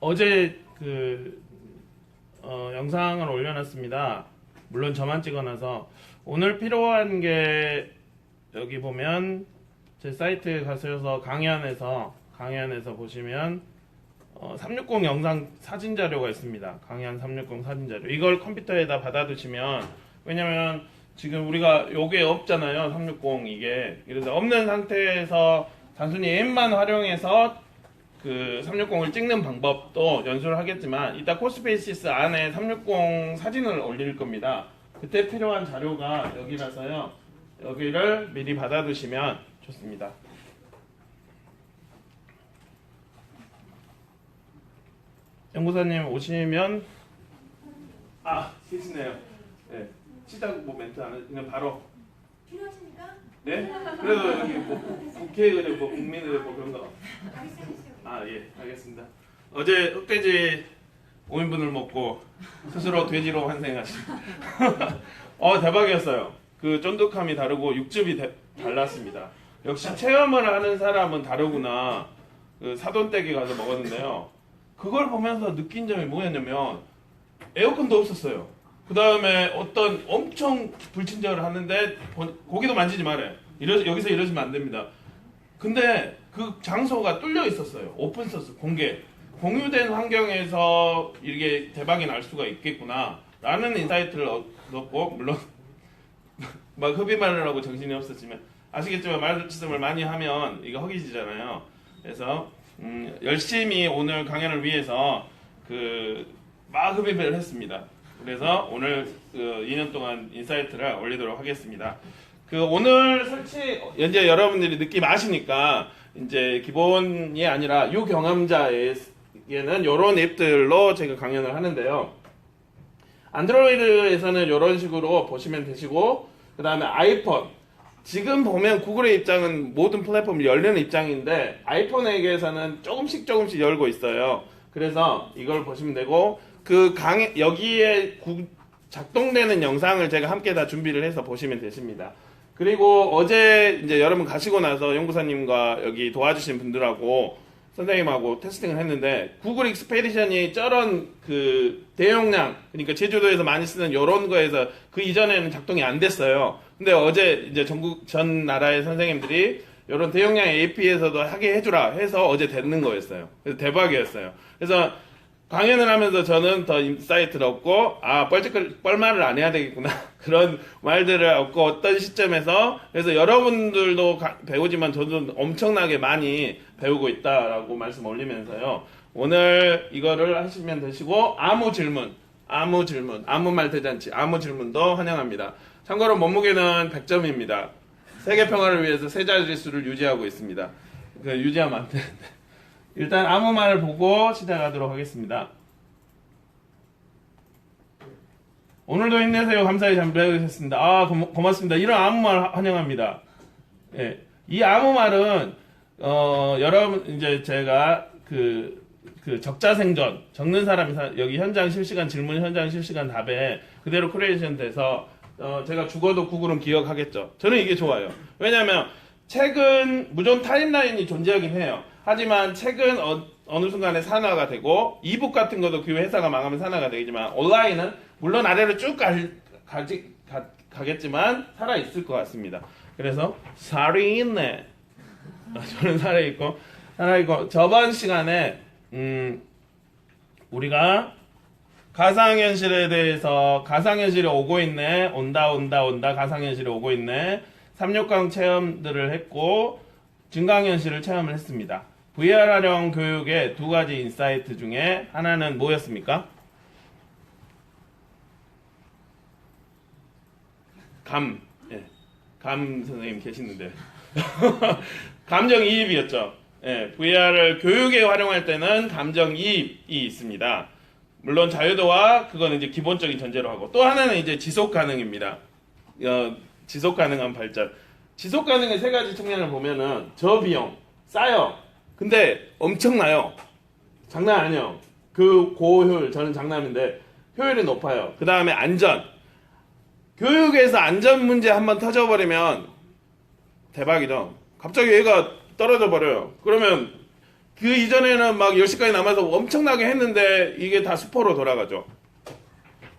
어제 영상을 올려놨습니다. 물론 저만 찍어놔서 오늘 필요한 게 여기 보면 제 사이트에 가셔서 강연에서 보시면 360 영상 사진 자료가 있습니다. 강연 360 사진 자료. 이걸 컴퓨터에다 받아두시면, 왜냐면 지금 우리가 요게 없잖아요. 360 이게. 그래서 없는 상태에서 단순히 앱만 활용해서 360을 찍는 방법도 연수를 하겠지만, 이따 코스페이시스 안에 360 사진을 올릴 겁니다. 그때 필요한 자료가 여기라서요. 여기를 미리 받아두시면 좋습니다. 연구사님 오시면 계시네요. 네. 시작 멘트 안 해. 그냥 바로. 필요하십니까? 네? 그래도 여기 국회의원이 국민의회 그런 거. 예, 알겠습니다. 어제 흑돼지 5인분을 먹고 스스로 돼지로 환생하신. 대박이었어요. 쫀득함이 다르고 육즙이 달랐습니다. 역시 체험을 하는 사람은 다르구나. 사돈댁에 가서 먹었는데요. 그걸 보면서 느낀 점이 뭐였냐면 에어컨도 없었어요. 그 다음에 어떤 엄청 불친절을 하는데 고기도 만지지 말아요. 여기서 이러시면 안 됩니다. 근데 그 장소가 뚫려 있었어요. 오픈소스, 공유된 환경에서 이게 대박이 날 수가 있겠구나 라는 인사이트를 얻었고, 물론 막 흡입말을 하고 정신이 없었지만 아시겠지만 말씀을 많이 하면 이거 허기지잖아요. 그래서 열심히 오늘 강연을 위해서 막 흡입을 했습니다. 그래서 오늘 2년 동안 인사이트를 올리도록 하겠습니다. 오늘 설치 현재 여러분들이 느낌 아시니까 이제 기본이 아니라 유경험자에게는 이런 앱들로 제가 강연을 하는데요. 안드로이드에서는 이런 식으로 보시면 되시고, 그 다음에 아이폰, 지금 보면 구글의 입장은 모든 플랫폼이 열리는 입장인데 아이폰에게서는 조금씩 열고 있어요. 그래서 이걸 보시면 되고, 여기에 작동되는 영상을 제가 함께 다 준비를 해서 보시면 되십니다. 그리고 어제 이제 여러분 가시고 나서 연구사님과 여기 도와주신 분들하고 선생님하고 테스팅을 했는데, 구글 익스페디션이 저런 대용량, 그러니까 제주도에서 많이 쓰는 이런 거에서 이전에는 작동이 안 됐어요. 근데 어제 이제 전 나라의 선생님들이 이런 대용량 AP에서도 하게 해주라 해서 어제 되는 거였어요. 그래서 대박이었어요. 그래서 강연을 하면서 저는 더 인사이트를 얻고, 뻘말을 안 해야 되겠구나. 그런 말들을 얻고, 어떤 시점에서, 그래서 여러분들도 배우지만 저도 엄청나게 많이 배우고 있다라고 말씀 올리면서요. 오늘 이거를 하시면 되시고, 아무 말 대잔치, 아무 질문도 환영합니다. 참고로 몸무게는 100점입니다. 세계 평화를 위해서 세 자릿수를 유지하고 있습니다. 유지하면 안 되는데. 일단 아무 말을 보고 시작하도록 하겠습니다. 오늘도 힘내세요. 감사히 잘 배우셨습니다. 고맙습니다. 이런 아무 말 환영합니다. 예. 이 아무 말은 여러분 이제 제가 적자생존 적는 사람이 여기 현장 실시간 질문, 현장 실시간 답에 그대로 크리에이션 돼서 제가 죽어도 구글은 기억하겠죠. 저는 이게 좋아요. 왜냐하면 책은 무조건 타임라인이 존재하긴 해요. 하지만 책은 어느 순간에 산화가 되고, 이북 같은 것도 그 회사가 망하면 산화가 되겠지만, 온라인은 물론 아래로 쭉 가겠지만 살아있을 것 같습니다. 그래서 살아있네. 저는 살아있고, 저번 시간에 우리가 가상현실에 대해서, 가상현실이 오고 있네, 온다 가상현실이 오고 있네, 360 체험들을 했고 증강현실을 체험을 했습니다. VR활용 교육의 두 가지 인사이트 중에 하나는 뭐였습니까? 감 선생님 계시는데 감정이입이었죠. VR을 교육에 활용할 때는 감정이입이 있습니다. 물론 자유도와 그거는 이제 기본적인 전제로 하고, 또 하나는 이제 지속 가능입니다. 지속 가능한 발전. 지속 가능의 세 가지 측면을 보면은 저비용, 싸요. 근데 엄청나요. 장난 아니에요. 고효율, 저는 장난인데 효율이 높아요. 그 다음에 안전. 교육에서 안전 문제 한번 터져버리면 대박이죠. 갑자기 얘가 떨어져 버려요. 그러면 그 이전에는 막 10시까지 남아서 엄청나게 했는데 이게 다 수포로 돌아가죠.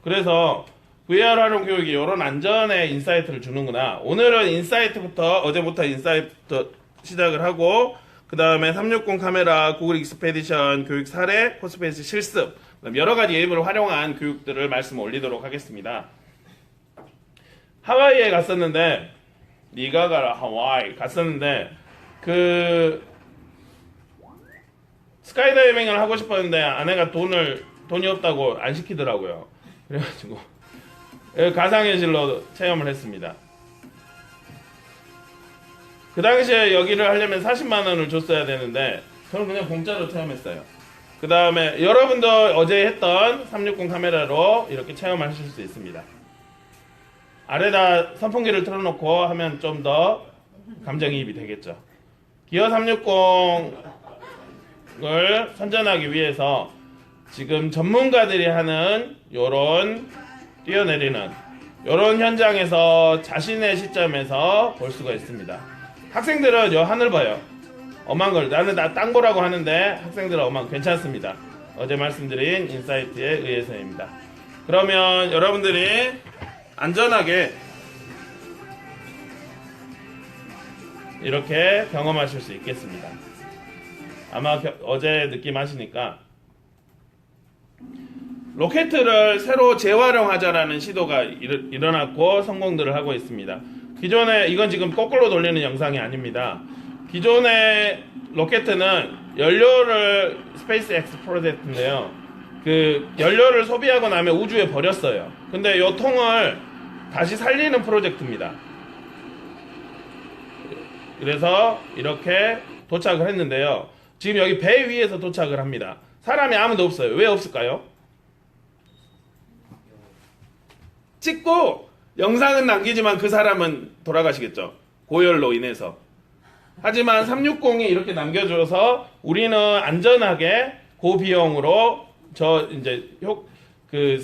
그래서 VR 활용 교육이 이런 안전의 인사이트를 주는구나. 오늘은 인사이트부터, 어제부터 인사이트부터 시작을 하고, 그 다음에 360 카메라, 구글 익스페디션 교육 사례, 코스페이스 실습, 여러 가지 앱을 활용한 교육들을 말씀 올리도록 하겠습니다. 하와이에 갔었는데, 니가 가라 하와이 갔었는데, 스카이다이빙을 하고 싶었는데 아내가 돈이 없다고 안 시키더라고요. 그래가지고 가상현실로 체험을 했습니다. 그 당시에 여기를 하려면 40만 원을 줬어야 되는데 저는 그냥 공짜로 체험했어요. 그 다음에 여러분도 어제 했던 360 카메라로 이렇게 체험하실 수 있습니다. 아래다 선풍기를 틀어놓고 하면 좀 더 감정이입이 되겠죠. 기어 360을 선전하기 위해서 지금 전문가들이 하는 요런 뛰어내리는 요런 현장에서 자신의 시점에서 볼 수가 있습니다. 학생들은 요 하늘 봐요. 엄한 걸 나는 나 땅 보라고 하는데 학생들은 엄한 괜찮습니다. 어제 말씀드린 인사이트에 의해서입니다. 그러면 여러분들이 안전하게 이렇게 경험하실 수 있겠습니다. 아마 어제 느낌 하시니까 로켓을 새로 재활용하자라는 시도가 일어났고 성공들을 하고 있습니다. 기존에 이건 지금 거꾸로 돌리는 영상이 아닙니다. 기존의 로켓은 연료를 스페이스 X 프로젝트인데요. 그 연료를 소비하고 나면 우주에 버렸어요. 근데 이 통을 다시 살리는 프로젝트입니다. 그래서 이렇게 도착을 했는데요. 지금 여기 배 위에서 도착을 합니다. 사람이 아무도 없어요. 왜 없을까요? 찍고 영상은 남기지만 그 사람은 돌아가시겠죠. 고열로 인해서. 하지만 360이 이렇게 남겨줘서 우리는 안전하게 고비용으로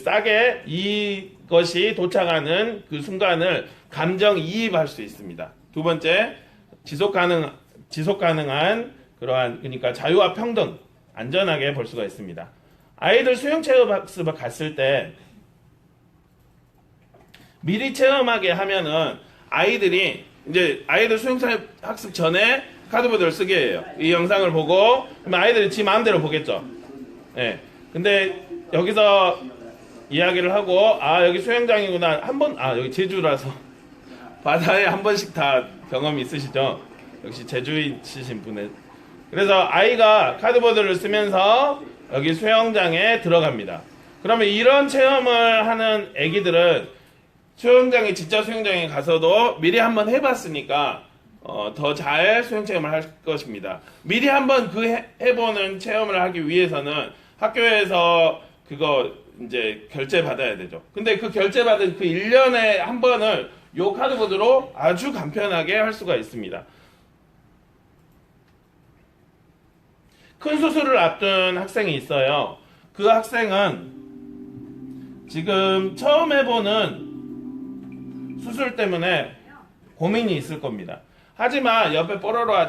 싸게 이것이 도착하는 그 순간을 감정이입할 수 있습니다. 두 번째, 지속 가능한 그러니까 자유와 평등, 안전하게 볼 수가 있습니다. 아이들 수영 체험 학습을 갔을 때 미리 체험하게 하면은 아이들 수영 체험 학습 전에 카드보드를 쓰게 해요. 이 영상을 보고 그러면 아이들이 지 마음대로 보겠죠. 예. 근데 여기서 이야기를 하고 여기 수영장이구나 여기 제주라서 바다에 한 번씩 다 경험이 있으시죠? 역시 제주에 있으신 분의. 그래서 아이가 카드보드를 쓰면서 여기 수영장에 들어갑니다. 그러면 이런 체험을 하는 애기들은 진짜 수영장에 가서도 미리 한번 해봤으니까 더 잘 수영 체험을 할 것입니다. 미리 한번 해보는 체험을 하기 위해서는 학교에서 그거 이제 결제 받아야 되죠. 근데 그 결제 받은 그 1년에 한 번을 요 카드보드로 아주 간편하게 할 수가 있습니다. 큰 수술을 앞둔 학생이 있어요. 그 학생은 지금 처음 해보는 수술 때문에 고민이 있을 겁니다. 하지만 옆에 뽀로로가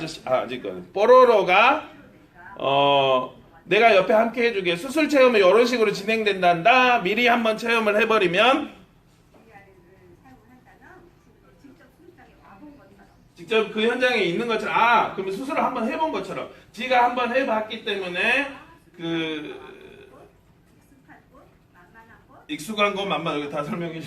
내가 옆에 함께 해주게 수술 체험이 이런 식으로 진행된단다. 미리 한번 체험을 해버리면 직접 그 현장에 있는 것처럼 그러면 수술을 한번 해본 것처럼 지가 한번 해봤기 때문에 익숙한 것 만만 여기 다 설명해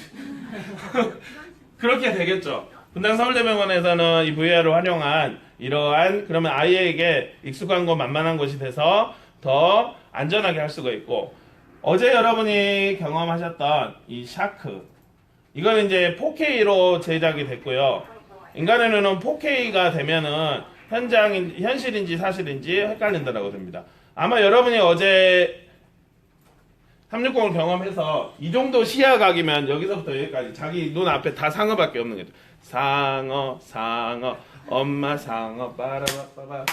그렇게 되겠죠. 분당 서울대병원에서는 이 VR을 활용한 이러한 그러면 아이에게 익숙한 것 만만한 것이 돼서 더 안전하게 할 수가 있고 어제 여러분이 경험하셨던 이 샤크 이건 이제 4K로 제작이 됐고요. 인간의 눈은 4K가 되면은 현실인지 사실인지 헷갈린다고 됩니다. 아마 여러분이 어제 360을 경험해서 이 정도 시야각이면 여기서부터 여기까지 자기 눈 앞에 다 상어밖에 없는 거죠. 상어, 엄마 상어, 빠라바빠바,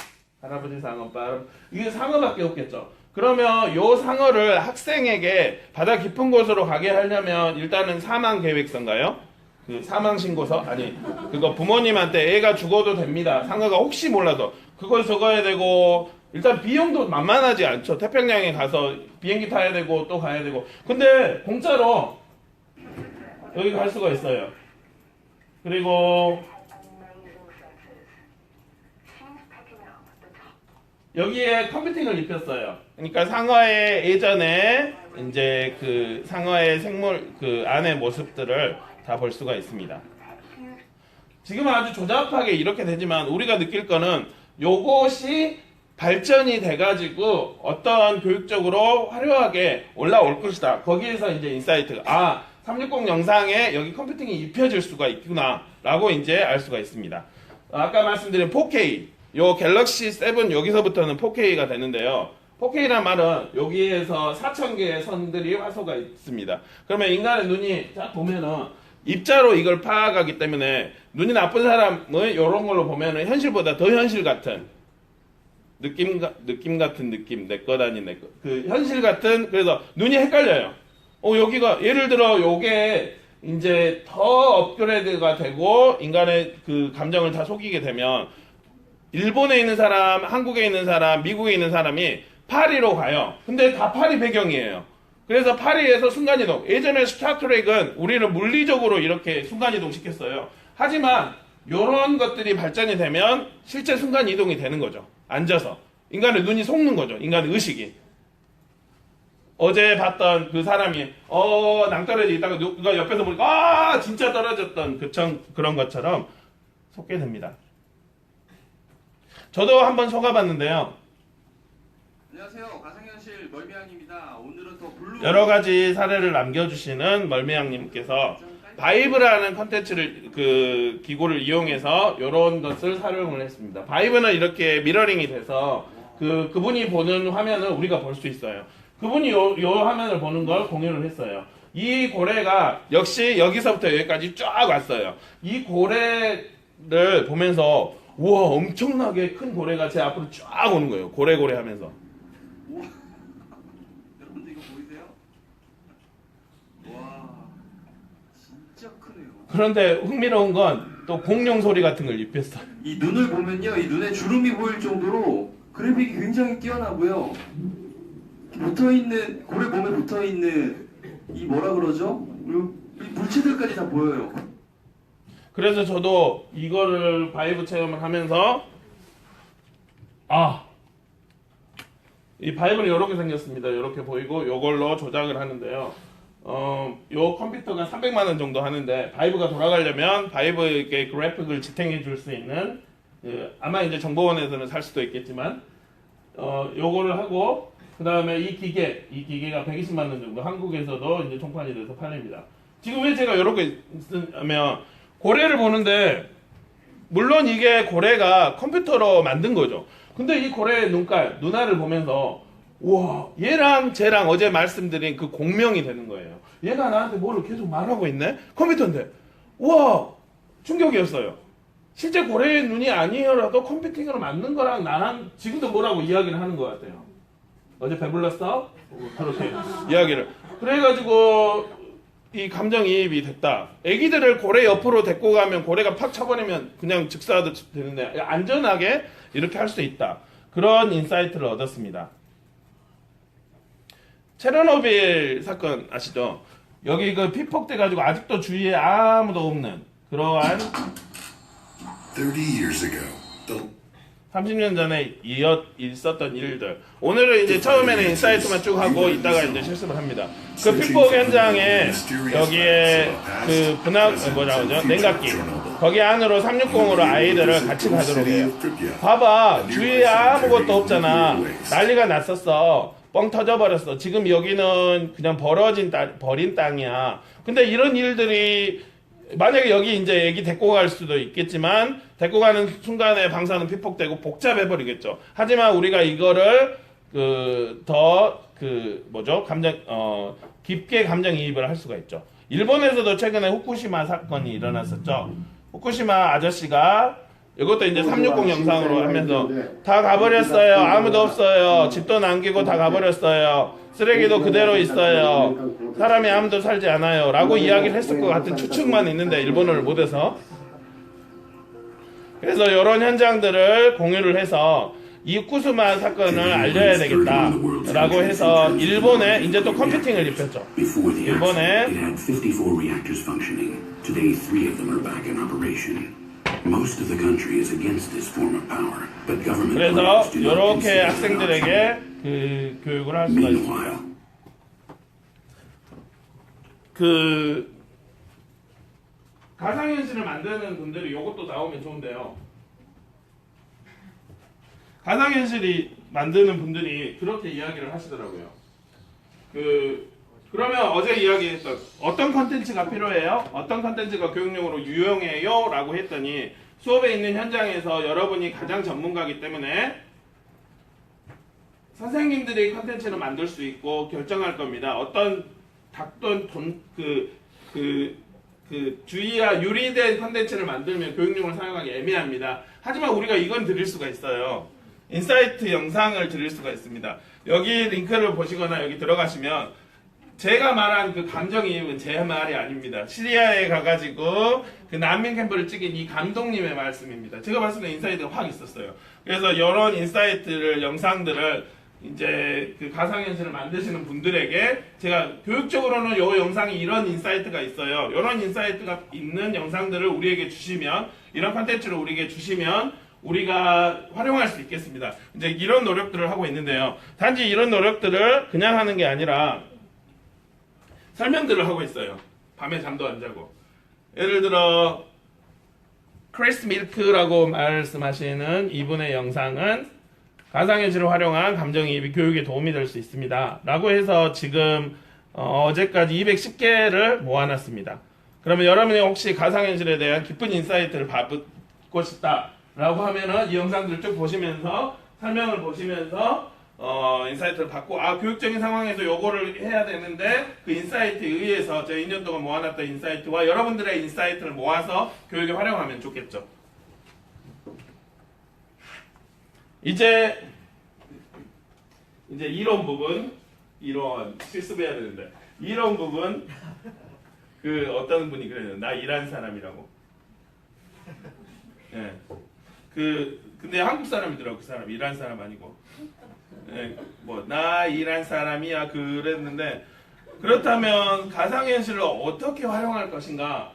할아버지 상어, 빠라 이게 상어밖에 없겠죠. 그러면 요 상어를 학생에게 바다 깊은 곳으로 가게 하려면 일단은 사망 계획서인가요? 그 사망 신고서? 그거 부모님한테 애가 죽어도 됩니다. 상어가 혹시 몰라도 그걸 적어야 되고 일단 비용도 만만하지 않죠. 태평양에 가서 비행기 타야 되고 또 가야 되고. 근데 공짜로 여기 갈 수가 있어요. 그리고 여기에 컴퓨팅을 입혔어요. 그러니까 상어의 예전에 이제 그 상어의 생물 그 안의 모습들을 다 볼 수가 있습니다. 지금은 아주 조잡하게 이렇게 되지만 우리가 느낄 거는 요것이 발전이 돼가지고 어떤 교육적으로 화려하게 올라올 것이다. 거기에서 이제 인사이트가 360 영상에 여기 컴퓨팅이 입혀질 수가 있구나 라고 이제 알 수가 있습니다. 아까 말씀드린 4K 요 갤럭시 7 여기서부터는 4K가 되는데요. 4K란 말은 여기에서 4000개의 선들이 화소가 있습니다. 그러면 인간의 눈이 딱 보면은 입자로 이걸 파악하기 때문에 눈이 나쁜 사람은 이런 걸로 보면은 현실보다 더 현실 같은 느낌 같은 느낌 내 것 아닌 내 것 그 현실 같은 그래서 눈이 헷갈려요. 여기가 예를 들어 요게 이제 더 업그레이드가 되고 인간의 그 감정을 다 속이게 되면 일본에 있는 사람, 한국에 있는 사람, 미국에 있는 사람이 파리로 가요. 근데 다 파리 배경이에요. 그래서 파리에서 순간이동. 예전에 스타트랙은 우리를 물리적으로 이렇게 순간이동 시켰어요. 하지만 이런 것들이 발전이 되면 실제 순간이동이 되는 거죠. 앉아서. 인간의 눈이 속는 거죠. 인간의 의식이. 어제 봤던 그 사람이 낭떠러지 있다가 누가 옆에서 보니까 진짜 떨어졌던 그런 것처럼 속게 됩니다. 저도 한번 속아봤는데요. 안녕하세요. 가상현실 멀미양입니다. 오늘은 또 블루 여러 가지 사례를 남겨주시는 멀미양님께서 바이브라는 컨텐츠를 그 기구를 이용해서 이런 것을 활용을 했습니다. 바이브는 이렇게 미러링이 돼서 그분이 보는 화면을 우리가 볼 수 있어요. 그분이 요 화면을 보는 걸 공유를 했어요. 이 고래가 역시 여기서부터 여기까지 쫙 왔어요. 이 고래를 보면서 우와 엄청나게 큰 고래가 제 앞으로 쫙 오는 거예요. 고래고래 하면서. 우와. 여러분들 이거 보이세요? 와 진짜 크네요. 그런데 흥미로운 건 또 공룡 소리 같은 걸 입혔어. 이 눈을 보면요, 이 눈에 주름이 보일 정도로 그래픽이 굉장히 뛰어나고요. 붙어있는 고래 몸에 붙어있는 이 뭐라 그러죠? 이 물체들까지 다 보여요. 그래서 저도 이거를 바이브 체험을 하면서 이 바이브는 이렇게 생겼습니다. 이렇게 보이고 이걸로 조작을 하는데요. 요 컴퓨터가 300만 원 정도 하는데 바이브가 돌아가려면 바이브에게 그래픽을 지탱해 줄 수 있는 아마 이제 정보원에서는 살 수도 있겠지만 요거를 하고 그 다음에 이 기계가 120만 원 정도 한국에서도 이제 총판이 돼서 팔립니다. 지금 왜 제가 이렇게 쓰냐면 고래를 보는데 물론 이게 고래가 컴퓨터로 만든 거죠. 근데 이 고래의 눈알을 보면서 우와 얘랑 쟤랑 어제 말씀드린 그 공명이 되는 거예요. 얘가 나한테 뭐를 계속 말하고 있네? 컴퓨터인데 우와 충격이었어요. 실제 고래의 눈이 아니어라도 컴퓨팅으로 만든 거랑 나랑 지금도 뭐라고 이야기를 하는 것 같아요. 어제 배불렀어? 그렇게 이야기를 그래가지고 이 감정이입이 됐다. 애기들을 고래 옆으로 데리고 가면 고래가 팍 쳐버리면 그냥 즉사하듯 되는데 안전하게 이렇게 할 수 있다. 그런 인사이트를 얻었습니다. 체르노빌 사건 아시죠? 여기 그 피폭돼가지고 아직도 주위에 아무도 없는 그러한 30년 전에 있었던 일들. 오늘은 이제 처음에는 인사이트만 쭉 하고 이따가 이제 실습을 합니다. 그 피폭 현장에 여기에 그 냉각기. 거기 안으로 360으로 아이들을 같이 가도록 해요. 봐봐. 주위에 아무것도 없잖아. 난리가 났었어. 뻥 터져버렸어. 지금 여기는 그냥 버린 땅이야. 근데 이런 일들이 만약에 여기 이제 애기 데리고 갈 수도 있겠지만 데리고 가는 순간에 방사능 피폭되고 복잡해버리겠죠. 하지만 우리가 이거를 깊게 감정이입을 할 수가 있죠. 일본에서도 최근에 후쿠시마 사건이 일어났었죠. 후쿠시마 아저씨가 이것도 이제 360 영상으로 하면서 다 가버렸어요. 아무도 없어요. 집도 남기고 다 가버렸어요. 쓰레기도 그대로 있어요. 사람이 아무도 살지 않아요. 라고 이야기를 했을 것 같은 추측만 있는데 일본어를 못해서. 그래서 이런 현장들을 공유를 해서 이 쿠스마 사건을 알려야 되겠다라고 해서 일본에 이제 또 컴퓨팅을 입혔죠. Before the 일본에 accident, it had 54 reactors functioning. Today, 3 of them are back in operation. Most of the country is against this form of power, but government 그래서 plans do not 이렇게 consider it an 학생들에게 그 교육을 할 수가 있습니다. Meanwhile, 그 가상현실을 만드는 분들이 이것도 나오면 좋은데요. 가상현실이 만드는 분들이 그렇게 이야기를 하시더라고요. 그러면 어제 이야기했던 어떤 컨텐츠가 필요해요? 어떤 컨텐츠가 교육용으로 유용해요? 라고 했더니 수업에 있는 현장에서 여러분이 가장 전문가이기 때문에 선생님들이 컨텐츠를 만들 수 있고 결정할 겁니다. 어떤 주의와 유리된 컨텐츠를 만들면 교육용으로 사용하기 애매합니다. 하지만 우리가 이건 드릴 수가 있어요. 인사이트 영상을 드릴 수가 있습니다. 여기 링크를 보시거나 여기 들어가시면 제가 말한 그 감정이입은 제 말이 아닙니다. 시리아에 가가지고 그 난민 캠프를 찍은 이 감독님의 말씀입니다. 제가 봤을 때 인사이트가 확 있었어요. 그래서 이런 인사이트를 영상들을 이제 그 가상현실을 만드시는 분들에게 제가 교육적으로는 이 영상이 이런 인사이트가 있어요. 이런 인사이트가 있는 영상들을 우리에게 주시면 이런 컨텐츠를 우리에게 주시면 우리가 활용할 수 있겠습니다. 이제 이런 노력들을 하고 있는데요. 단지 이런 노력들을 그냥 하는 게 아니라 설명들을 하고 있어요. 밤에 잠도 안 자고. 예를 들어 크리스 밀크라고 말씀하시는 이분의 영상은 가상현실을 활용한 감정이입이 교육에 도움이 될 수 있습니다. 라고 해서 지금 어제까지 210개를 모아놨습니다. 그러면 여러분이 혹시 가상현실에 대한 깊은 인사이트를 받고 싶다 라고 하면은 이 영상들을 쭉 보시면서 설명을 보시면서 인사이트를 받고 교육적인 상황에서 요거를 해야 되는데 그 인사이트에 의해서 제가 2년 동안 모아놨던 인사이트와 여러분들의 인사이트를 모아서 교육에 활용하면 좋겠죠. 이제 이론 부분, 이론 실습해야 되는데 이론 부분 그 어떤 분이 그래요. 나 일한 사람이라고. 예. 근데 한국 사람이더라고. 그 사람 일한 사람 아니고. 예. 뭐 나 일한 사람이야 그랬는데 그렇다면 가상현실을 어떻게 활용할 것인가?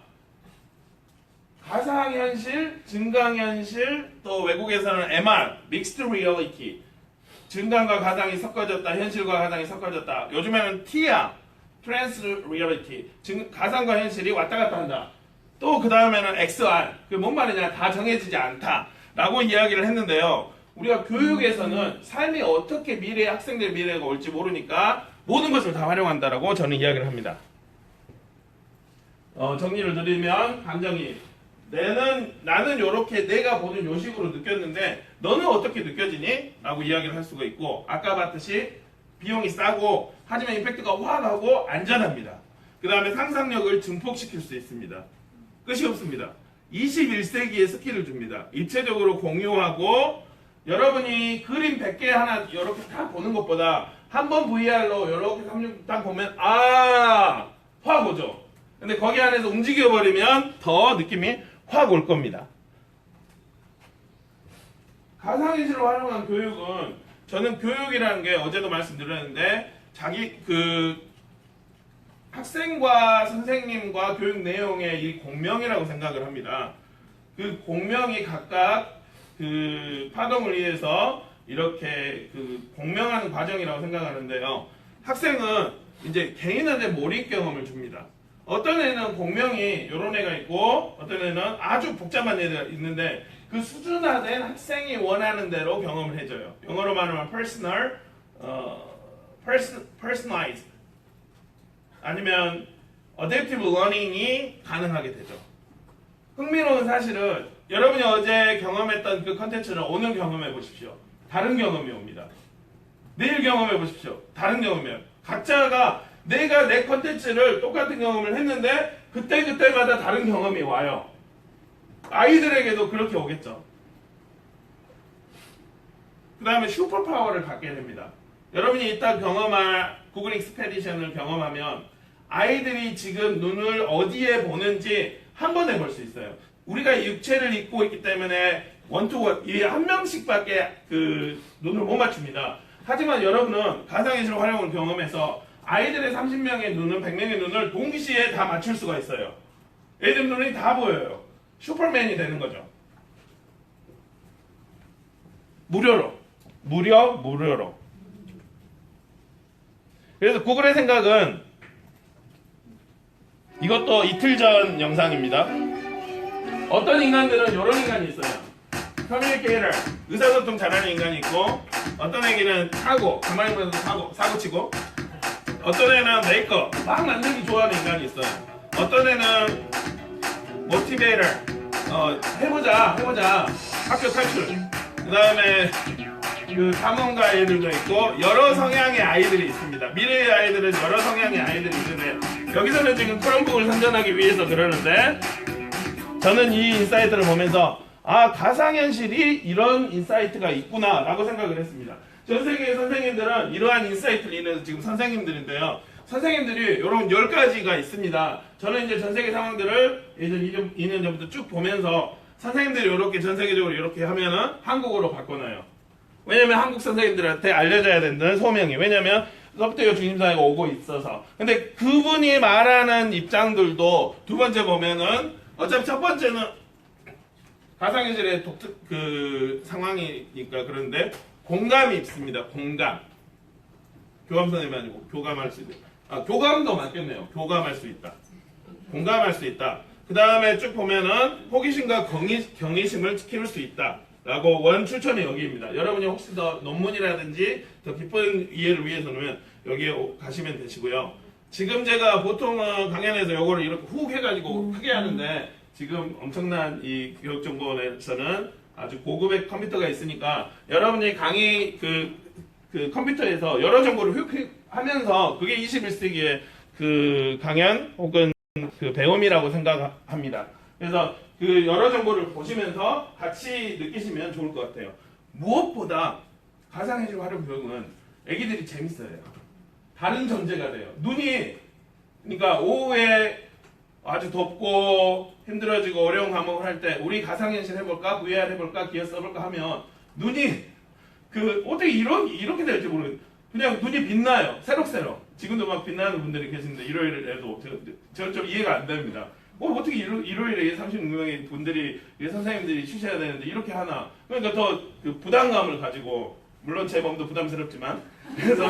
가상현실, 증강현실, 또 외국에서는 MR, Mixed Reality, 증강과 가상이 섞어졌다, 현실과 가상이 섞어졌다. 요즘에는 TR, Trans Reality, 가상과 현실이 왔다 갔다 한다. 또 그 다음에는 XR, 그게 뭔 말이냐, 다 정해지지 않다 라고 이야기를 했는데요. 우리가 교육에서는 삶이 어떻게 학생들의 미래가 올지 모르니까 모든 것을 다 활용한다라고 저는 이야기를 합니다. 정리를 드리면 감정이 나는 요렇게 내가 보는 요식으로 느꼈는데 너는 어떻게 느껴지니? 라고 이야기를 할 수가 있고 아까 봤듯이 비용이 싸고 하지만 임팩트가 확 하고 안전합니다. 그 다음에 상상력을 증폭시킬 수 있습니다. 끝이 없습니다. 21세기의 스킬을 줍니다. 입체적으로 공유하고 여러분이 그림 100개 하나 이렇게 다 보는 것보다 한 번 VR로 이렇게 3육 딱 보면 확 오죠. 근데 거기 안에서 움직여버리면 더 느낌이 확 올 겁니다. 가상현실을 활용한 교육은 저는 교육이라는 게 어제도 말씀드렸는데 학생과 선생님과 교육 내용의 이 공명이라고 생각을 합니다. 그 공명이 각각 그 파동을 위해서 이렇게 공명하는 과정이라고 생각하는데요. 학생은 이제 개인한테 몰입 경험을 줍니다. 어떤 애는 공명이 이런 애가 있고 어떤 애는 아주 복잡한 애가 있는데 그 수준화된 학생이 원하는 대로 경험을 해줘요. 영어로 말하면 personalized 아니면 adaptive learning이 가능하게 되죠. 흥미로운 사실은 여러분이 어제 경험했던 그 컨텐츠를 오늘 경험해 보십시오. 다른 경험이 옵니다. 내일 경험해 보십시오. 다른 경험이에요. 각자가 내가 내 컨텐츠를 똑같은 경험을 했는데 그때마다 다른 경험이 와요. 아이들에게도 그렇게 오겠죠. 그 다음에 슈퍼파워를 갖게 됩니다. 여러분이 이따 경험할 구글 익스페디션을 경험하면 아이들이 지금 눈을 어디에 보는지 한 번에 볼 수 있어요. 우리가 육체를 입고 있기 때문에 원투원 이 한 명씩밖에 그 눈을 못 맞춥니다. 하지만 여러분은 가상현실 활용을 경험해서 아이들의 30명의 눈은 100명의 눈을 동시에 다 맞출 수가 있어요. 애들 눈이 다 보여요. 슈퍼맨이 되는 거죠. 무료로. 그래서 구글의 생각은 이것도 이틀 전 영상입니다. 어떤 인간들은 이런 인간이 있어요. 커뮤니케이터, 의사소통 잘하는 인간이 있고, 어떤 애기는 가만히 보면서 사고 치고, 어떤 애는 메이크업, 막 만들기 좋아하는 인간이 있어요. 어떤 애는 모티베이터, 해보자, 학교 탈출. 그 다음에 그 탐험가 애들도 있고, 여러 성향의 아이들이 있습니다. 미래의 아이들은 여러 성향의 아이들이 있는데, 여기서는 지금 크롬북을 선전하기 위해서 그러는데, 저는 이 인사이트를 보면서 가상현실이 이런 인사이트가 있구나 라고 생각을 했습니다. 전 세계의 선생님들은 이러한 인사이트를 인해서 지금 선생님들인데요. 선생님들이 이런 10가지가 있습니다. 저는 이제 전 세계 상황들을 예전 2년 전부터 쭉 보면서 선생님들이 이렇게 전 세계적으로 이렇게 하면은 한국어로 바꿔놔요. 왜냐면 한국 선생님들한테 알려져야 된다는 소명이. 왜냐면 소프트웨어 중심사회가 오고 있어서. 근데 그분이 말하는 입장들도 두 번째 보면은 어차피 첫 번째는 가상현실의 그 상황이니까 그런데 공감이 있습니다. 공감. 교감 선생님이 아니고 교감할 수 있다. 교감도 맞겠네요. 교감할 수 있다. 공감할 수 있다. 그 다음에 쭉 보면은 호기심과 경의심을 키울 수 있다. 라고 원 출처는 여기입니다. 여러분이 혹시 더 논문이라든지 더 깊은 이해를 위해서는 여기에 가시면 되시고요. 지금 제가 보통은 강연에서 요거를 이렇게 훅 해가지고 크게 하는데 지금 엄청난 이 교육정보원에서는 아주 고급의 컴퓨터가 있으니까 여러분이 강의 그 컴퓨터에서 여러 정보를 훅 하면서 그게 21세기의 그 강연 혹은 그 배움이라고 생각합니다. 그래서 그 여러 정보를 보시면서 같이 느끼시면 좋을 것 같아요. 무엇보다 가상현실 활용 교육은 애기들이 재밌어요. 다른 존재가 돼요. 눈이 그러니까 오후에 아주 덥고 힘들어지고 어려운 과목을 할 때 우리 가상현실 해볼까? VR 해볼까? 기어 써볼까? 하면 눈이 어떻게 이렇게 될지 모르겠어요. 그냥 눈이 빛나요. 새록새록. 지금도 막 빛나는 분들이 계시는데 일요일에도 저는 좀 이해가 안 됩니다. 어떻게 일요일에 36명의 분들이 선생님들이 쉬셔야 되는데 이렇게 하나. 그러니까 더 그 부담감을 가지고 물론 제 몸도 부담스럽지만 그래서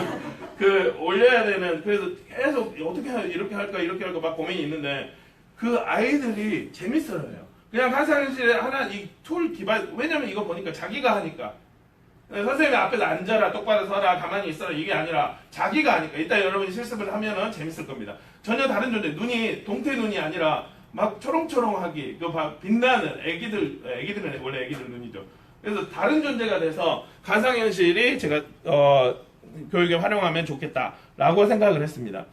올려야 되는 그래서 계속 어떻게 이렇게 할까 막 고민이 있는데 그 아이들이 재밌어요. 그냥 가상현실에 하나 이 툴 기반 왜냐면 이거 보니까 자기가 하니까 선생님이 앞에서 앉아라 똑바로 서라 가만히 있어라 이게 아니라 자기가 하니까 이따 여러분이 실습을 하면은 재밌을 겁니다. 전혀 다른 존재 눈이 동태 눈이 아니라 막 초롱초롱하기 빛나는 애기들은 원래 애기들 눈이죠. 그래서 다른 존재가 돼서 가상현실이 제가 교육에 활용하면 좋겠다라고 생각을 했습니다.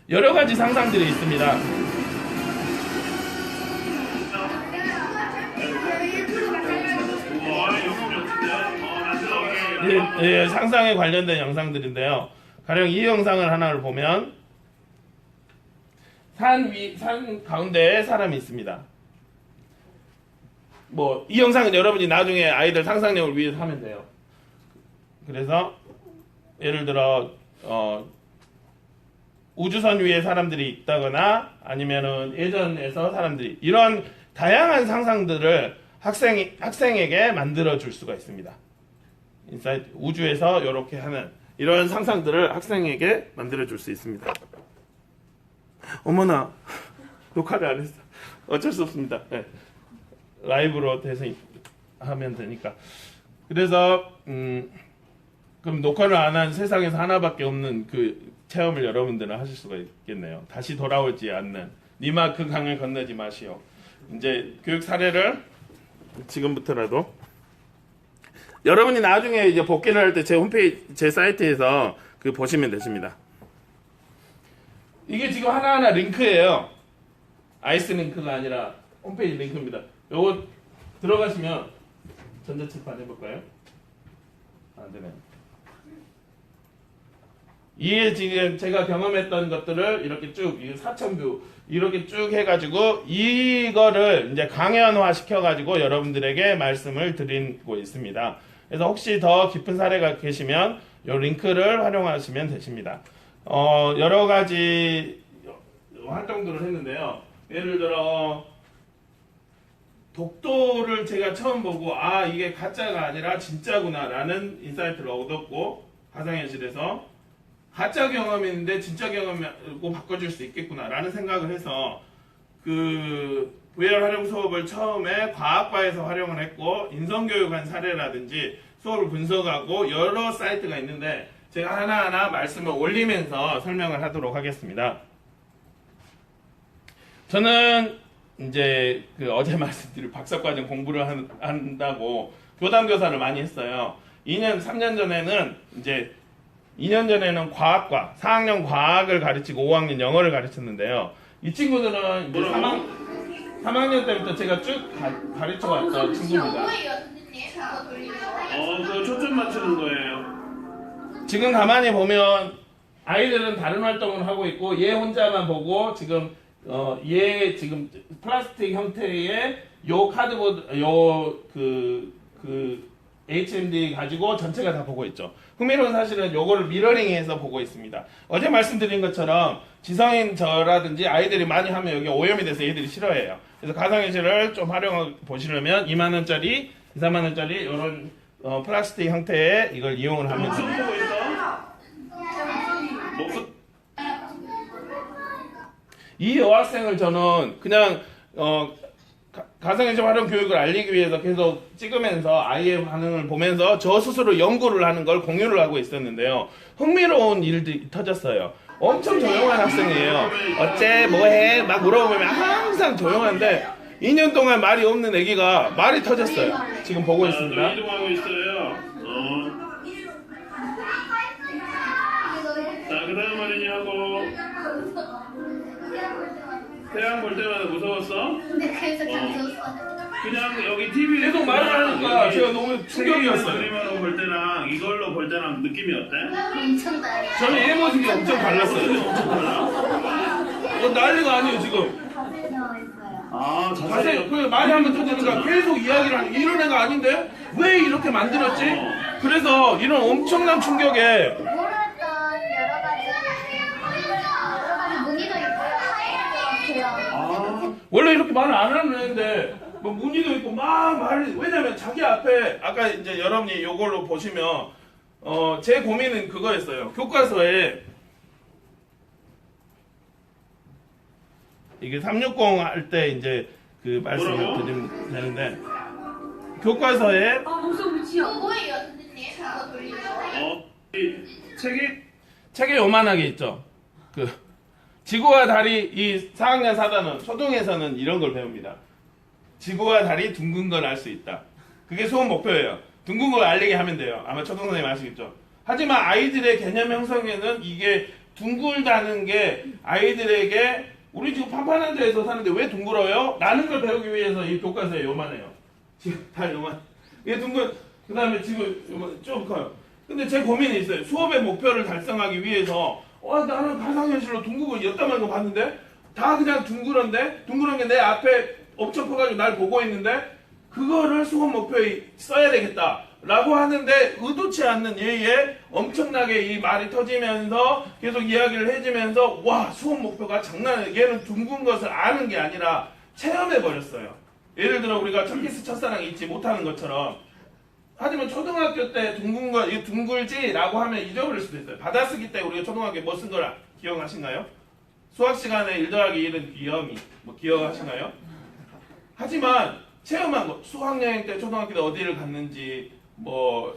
여러 가지 상상들이 있습니다. 상상에 관련된 영상들인데요. 가령 이 영상을 하나를 보면 산 가운데에 사람이 있습니다. 이 영상은 여러분이 나중에 아이들 상상력을 위해서 하면 돼요. 그래서 예를 들어 우주선 위에 사람들이 있다거나 아니면은 예전에서 사람들이 이런 다양한 상상들을 학생에게 만들어 줄 수가 있습니다. 인사이트 우주에서 이렇게 하는 이런 상상들을 학생에게 만들어 줄 수 있습니다. 어머나 녹화를 안 했어. 어쩔 수 없습니다. 네. 라이브로 돼서 하면 되니까. 그래서 그럼 녹화를 안 한 세상에서 하나밖에 없는 그 체험을 여러분들은 하실 수가 있겠네요. 다시 돌아오지 않는 니마 그 강을 건너지 마시오. 이제 교육 사례를 지금부터라도 여러분이 나중에 이제 복귀를 할 때 제 홈페이지 제 사이트에서 보시면 되십니다. 이게 지금 하나하나 링크예요. 아이스 링크가 아니라 홈페이지 링크입니다. 요거 들어가시면 전자칠판 해볼까요? 안 되네요. 이게 지금 제가 경험했던 것들을 이렇게 쭉 4,000뷰 이렇게 쭉 해가지고 이거를 이제 강연화 시켜가지고 여러분들에게 말씀을 드리고 있습니다. 그래서 혹시 더 깊은 사례가 계시면 이 링크를 활용하시면 되십니다. 여러 가지 활동들을 했는데요. 예를 들어 독도를 제가 처음 보고 아 이게 가짜가 아니라 진짜구나 라는 인사이트를 얻었고 가상현실에서 가짜 경험인데 진짜 경험으로 바꿔줄 수 있겠구나 라는 생각을 해서 그 VR 활용 수업을 처음에 과학과에서 활용을 했고 인성교육한 사례라든지 수업을 분석하고 여러 사이트가 있는데 제가 하나하나 말씀을 올리면서 설명을 하도록 하겠습니다. 저는 이제 그 어제 말씀드린 박사과정 공부를 한다고 교담교사를 많이 했어요. 3년 전에는 이제 2년 전에는 과학과 4학년 과학을 가르치고 5학년 영어를 가르쳤는데요. 이 친구들은 이제 3학년 때부터 제가 쭉 가르쳐 왔던 친구입니다. 그 초점 맞추는 거예요. 지금 가만히 보면 아이들은 다른 활동을 하고 있고 얘 혼자만 보고 지금 얘 지금 플라스틱 형태의 요 카드보드 그 HMD 가지고 전체가 다 보고 있죠. 흥미로운 사실은 요거를 미러링해서 보고 있습니다. 어제 말씀드린 것처럼 지성인 저라든지 아이들이 많이 하면 여기 오염이 돼서 애들이 싫어해요. 그래서 가상현실을 좀 활용해 보시려면 2만원짜리, 2, 3만원짜리 이런 플라스틱 형태의 이걸 이용을 하면 됩니다. 이 여학생을 저는 그냥 가상현실 활용 교육을 알리기 위해서 계속 찍으면서 아이의 반응을 보면서 저 스스로 연구를 하는 걸 공유를 하고 있었는데요. 흥미로운 일들이 터졌어요. 엄청 조용한 학생이에요. 어째 뭐해 막 물어보면 항상 조용한데 2년 동안 말이 없는 애기가 말이 터졌어요. 지금 보고 있습니다. 이동하고 있어요. 자, 그 다음 말이니 하고 태양 볼 때마다 무서웠어? 근데 그래서 무서웠어. 그냥 여기 TV 계속 말을 하니까 제가 너무 충격이었어요. 그림으로 볼 때랑 이걸로 볼 때랑 느낌이 어때? 엄청 다르. 저는 얘 모습이 엄청 달랐어요. 엄청 달라? 난리가 아니에요 지금. 자세히 나와 있어요. 아, 자세히 그 말이 한번 터지니까 계속 이야기를 하는 이런 애가 아닌데 왜 이렇게 만들었지? 그래서 이런 엄청난 충격에 모르던 여러 가지 무늬도 있고요. 파일도 같아요. 원래 이렇게 말을 안 하는 애인데 뭐 무늬도 있고 막 말이 왜냐면 자기 앞에 아까 이제 여러분이 요걸로 보시면 제 고민은 그거였어요. 교과서에 이게 360 할 때 이제 그 말씀을 드리면 되는데 교과서에 뭐예요, 선생님? 저거 돌리는 이 책에 요만하게 있죠. 그 지구와 달이 이 4학년 4단원 초등에서는 이런 걸 배웁니다. 지구와 달이 둥근 걸 알 수 있다. 그게 수업 목표예요. 둥근 걸 알리게 하면 돼요. 아마 초등선생님 아시겠죠? 하지만 아이들의 개념 형성에는 이게 둥글다는 게 아이들에게 우리 지금 판판한 데에서 사는데 왜 둥글어요? 라는 걸 배우기 위해서 이 교과서에 요만해요. 지금 달 요만. 이게 둥근, 그 다음에 지금 요만, 좀 커요. 근데 제 고민이 있어요. 수업의 목표를 달성하기 위해서 나는 가상현실로 둥근 거 엿담한 거 봤는데 다 그냥 둥그런 게 내 앞에 엄청 커가지고 날 보고 있는데 그거를 수업 목표에 써야 되겠다 라고 하는데 의도치 않는 얘의 엄청나게 이 말이 터지면서 계속 이야기를 해주면서 와 수업 목표가 장난 아니야. 얘는 둥근 것을 아는 게 아니라 체험해버렸어요. 예를 들어 우리가 첫 키스 첫사랑 잊지 못하는 것처럼. 하지만 초등학교 때 둥근 거 이거 둥글지? 라고 하면 잊어버릴 수도 있어요. 받아쓰기 때 우리가 초등학교에 뭐 쓴 걸 기억하신가요? 수학 시간에 1 더하기 1은 귀염이 뭐 기억하시나요? 하지만 체험한 거 수학여행 때 초등학교 때 어디를 갔는지 뭐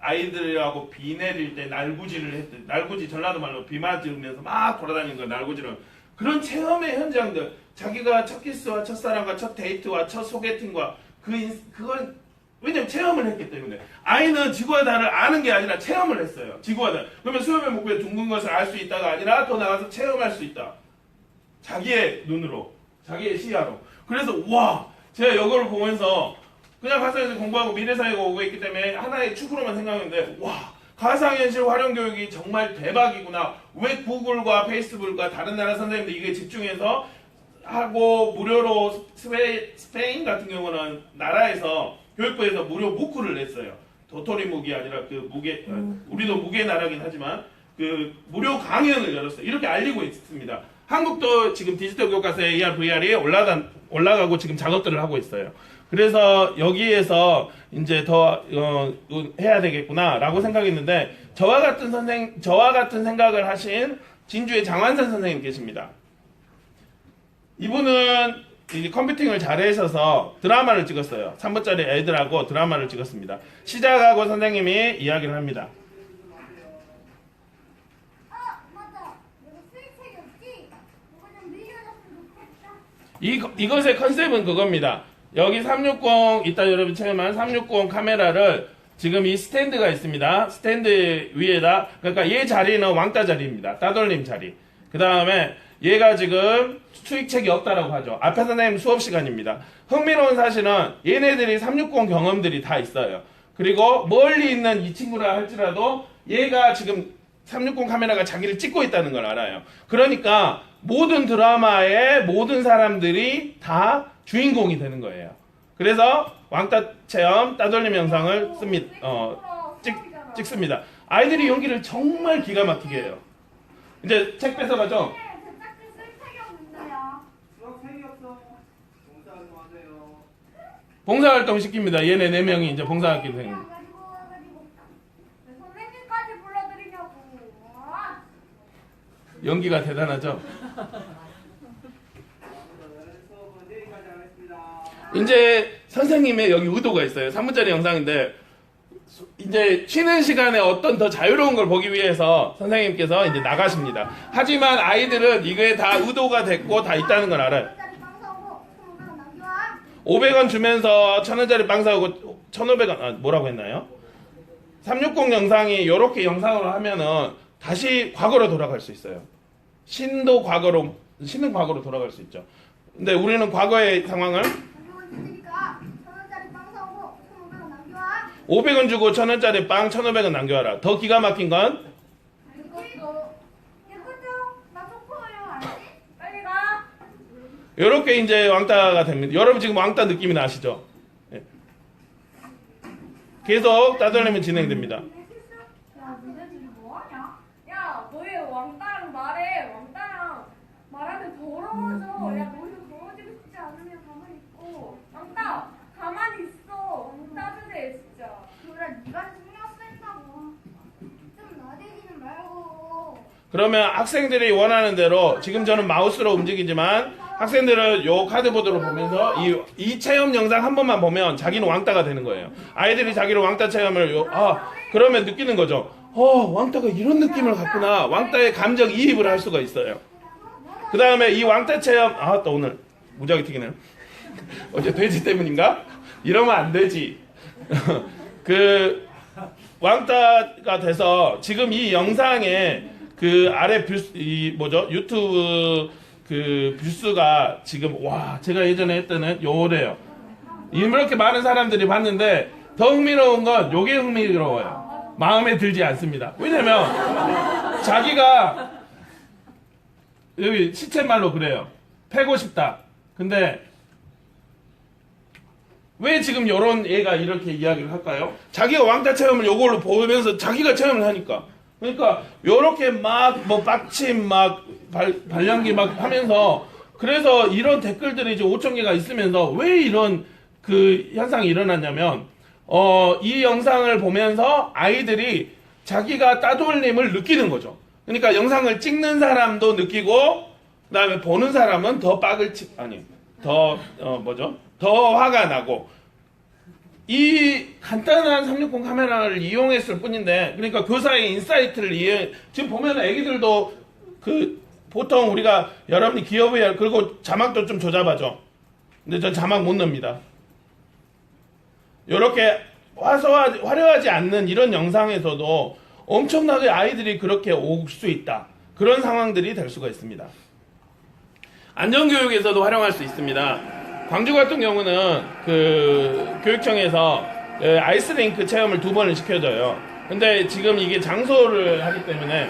아이들하고 비 내릴 때 날구지를 했대. 날구지 전라도 말로 비 맞으면서 막 돌아다니는 거 날구지를 그런 체험의 현장들 자기가 첫 키스와 첫사랑과 첫 데이트와 첫 소개팅과 그건 왜냐면 체험을 했기 때문에 아이는 지구와 달을 아는 게 아니라 체험을 했어요. 지구와 달. 그러면 수업의 목표에 둥근 것을 알 수 있다가 아니라 더 나가서 체험할 수 있다. 자기의 눈으로 자기의 시야로. 그래서 와 제가 이걸 보면서 그냥 가상현실 공부하고 미래사회가 오고 있기 때문에 하나의 축으로만 생각했는데 와 가상현실 활용교육이 정말 대박이구나. 왜 구글과 페이스북과 다른 나라 선생님들 이게 집중해서 하고 무료로 스페인 같은 경우는 나라에서 교육부에서 무료 무크를 냈어요. 도토리 묵이 아니라 그 무게 우리도 무게 나라긴 하지만 그 무료 강연을 열었어요. 이렇게 알리고 있습니다. 한국도 지금 디지털 교과서에 AR, VR이 올라가고 지금 작업들을 하고 있어요. 그래서 여기에서 이제 더 해야 되겠구나라고 생각했는데 저와 같은 생각을 하신 진주의 장완선 선생님 계십니다. 이분은 이 컴퓨팅을 잘하셔서 드라마를 찍었어요. 3분짜리 애들하고 드라마를 찍었습니다. 시작하고 선생님이 이야기를 합니다. 맞아. 내가 스위치가 없지? 이거 좀 밀려줬으면 좋겠다. 이것의 컨셉은 그겁니다. 여기 360 이따 여러분 체험한 360 카메라를 지금 이 스탠드가 있습니다. 스탠드 위에다 그러니까 얘 자리는 왕따 자리입니다. 따돌림 자리. 그 다음에 얘가 지금 수익책이 없다라고 하죠. 앞에 선생님 수업 시간입니다. 흥미로운 사실은 얘네들이 360 경험들이 다 있어요. 그리고 멀리 있는 이 친구라 할지라도 얘가 지금 360 카메라가 자기를 찍고 있다는 걸 알아요. 그러니까 모든 드라마의 모든 사람들이 다 주인공이 되는 거예요. 그래서 왕따 체험 따돌림 영상을 찍습니다. 아이들이 연기를 정말 기가 막히게 해요. 이제 책 뺏어가죠. 제작진 쓸책이 없는데요. 수학생이 없어. 봉사활동 하세요. 봉사활동 시킵니다. 얘네 4명이 이제 봉사학기생. 가지고 왜 선생님까지 불러드리냐고. 연기가 대단하죠. 수업은 내일까지 하겠습니다. 이제 선생님의 여기 의도가 있어요. 3분짜리 영상인데 이제 쉬는 시간에 어떤 더 자유로운 걸 보기 위해서 선생님께서 이제 나가십니다. 하지만 아이들은 이게 다 의도가 됐고 다 있다는 걸 알아요. 500원 주면서 1000원짜리 빵 사오고 1500원 뭐라고 했나요? 360 영상이 이렇게 영상으로 하면은 다시 과거로 돌아갈 수 있어요. 신도 과거로 돌아갈 수 있죠. 근데 우리는 과거의 상황을 500원 주고 1000원짜리 빵 1500원 남겨와라. 더 기가 막힌 건 이렇게 이제 왕따가 됩니다. 여러분 지금 왕따 느낌이 나시죠? 예. 계속 따돌림이 진행됩니다. 야, 니네들이 뭐하냐? 야, 너희 왕따랑 말해. 왕따랑 말하면 더러워져. 야, 너희도 더러워지고 싶지 않으면 가만히 있고. 왕따, 가만히 있어. 왕따들해, 진짜. 그래, 네가 신경 쓴다고. 좀 나대지는 말고. 그러면 학생들이 원하는 대로 지금 저는 마우스로 움직이지만 학생들은 요 카드보드로 보면서 이 체험 영상 한 번만 보면 자기는 왕따가 되는 거예요. 아이들이 자기를 왕따 체험을 그러면 느끼는 거죠. 왕따가 이런 느낌을 갖구나. 왕따의 감정 이입을 할 수가 있어요. 그 다음에 이 왕따 체험 또 오늘 무지하게 튀기네요. 어제 돼지 때문인가? 이러면 안 되지. 그 왕따가 돼서 지금 이 영상에 그 아래 유튜브 그 뷰수가 지금 제가 예전에 했던 요래요. 이렇게 많은 사람들이 봤는데 더 흥미로운 건 요게 흥미로워요. 마음에 들지 않습니다. 왜냐면 자기가 여기 시쳇말로 그래요. 패고 싶다. 근데 왜 지금 요런 애가 이렇게 이야기를 할까요? 자기가 왕따 체험을 요걸로 보면서 자기가 체험을 하니까. 그러니까 요렇게 막 빡침 발연기 하면서 그래서 이런 댓글들이 이제 5,000개가 있으면서 왜 이런 그 현상이 일어났냐면 이 영상을 보면서 아이들이 자기가 따돌림을 느끼는 거죠. 그러니까 영상을 찍는 사람도 느끼고 그다음에 보는 사람은 더 더 화가 나고 이 간단한 360 카메라를 이용했을 뿐인데 그러니까 교사의 인사이트를 지금 보면 애기들도 보통 우리가 여러분이 기업을 그리고 자막도 좀 조잡하죠. 근데 전 자막 못 넣습니다. 이렇게 화려하지 않는 이런 영상에서도 엄청나게 아이들이 그렇게 올 수 있다. 그런 상황들이 될 수가 있습니다. 안전교육에서도 활용할 수 있습니다. 광주 같은 경우는 그 교육청에서 아이스링크 체험을 2번을 시켜줘요. 근데 지금 이게 장소를 하기 때문에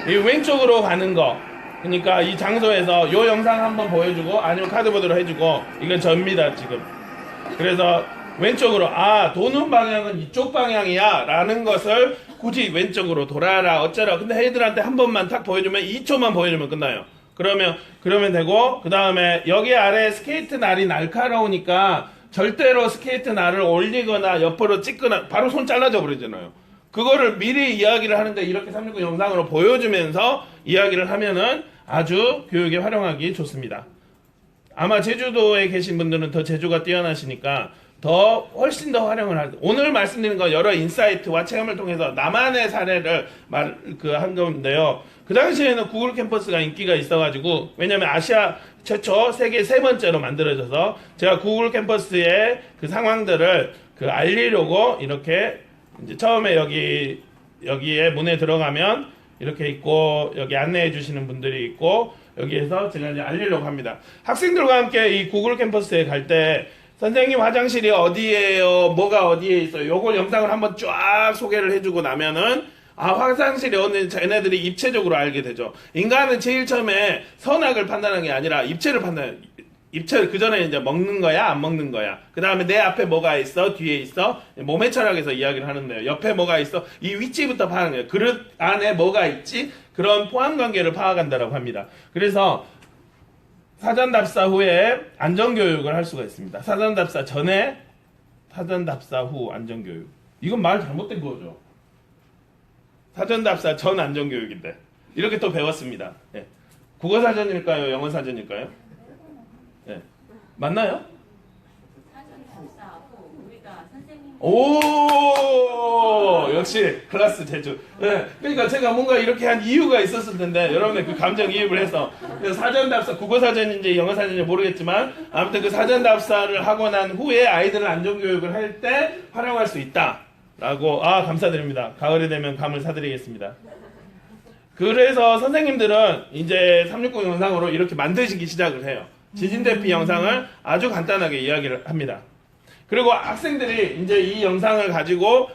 이 왼쪽으로 가는 거 그러니까 이 장소에서 요 영상 한번 보여주고 아니면 카드보드로 해주고 이건 접니다 지금. 그래서 왼쪽으로 도는 방향은 이쪽 방향이야 라는 것을 굳이 왼쪽으로 돌아라 어쩌라. 근데 애들한테 한 번만 탁 보여주면 2초만 보여주면 끝나요. 그러면 되고, 그 다음에 여기 아래 스케이트 날이 날카로우니까 절대로 스케이트 날을 올리거나 옆으로 찍거나 바로 손 잘라져 버리잖아요. 그거를 미리 이야기를 하는데 이렇게 369 영상으로 보여주면서 이야기를 하면은 아주 교육에 활용하기 좋습니다. 아마 제주도에 계신 분들은 더 제주가 뛰어나시니까 훨씬 더 활용을 할, 오늘 말씀드린 건 여러 인사이트와 체험을 통해서 나만의 사례를 한 건데요. 그 당시에는 구글 캠퍼스가 인기가 있어가지고, 왜냐면 아시아 최초 세계 3번째로 만들어져서 제가 구글 캠퍼스의 그 상황들을 알리려고 이렇게 이제 처음에 여기에 문에 들어가면 이렇게 있고, 여기 안내해 주시는 분들이 있고, 여기에서 제가 이제 알리려고 합니다. 학생들과 함께 이 구글 캠퍼스에 갈 때 선생님 화장실이 어디예요? 뭐가 어디에 있어요? 요걸 영상을 한번 쫙 소개를 해주고 나면은 화장실이 어디 쟤네들이 입체적으로 알게 되죠. 인간은 제일 처음에 선악을 판단하는 게 아니라 입체를 판단해요. 입체를 그 전에 이제 먹는 거야, 안 먹는 거야. 그 다음에 내 앞에 뭐가 있어, 뒤에 있어. 몸의 철학에서 이야기를 하는데요. 옆에 뭐가 있어, 이 위치부터 파악하는 거예요. 그릇 안에 뭐가 있지? 그런 포함 관계를 파악한다라고 합니다. 그래서 사전답사 후에 안전교육을 할 수가 있습니다. 사전답사 전에, 사전답사 후 안전교육. 이건 말 잘못된 거죠. 사전답사 전 안전교육인데. 이렇게 또 배웠습니다. 예. 국어사전일까요? 영어사전일까요? 예. 맞나요? 오, 역시 클래스 제주. 네, 그러니까 제가 뭔가 이렇게 한 이유가 있었을 텐데 여러분의 그 감정 이입을 해서 사전답사, 국어사전인지 영어사전인지 모르겠지만 아무튼 그 사전답사를 하고 난 후에 아이들을 안전교육을 할 때 활용할 수 있다라고. 감사드립니다. 가을이 되면 감을 사드리겠습니다. 그래서 선생님들은 이제 360 영상으로 이렇게 만드시기 시작을 해요. 지진대피 영상을 아주 간단하게 이야기를 합니다. 그리고 학생들이 이제 이 영상을 가지고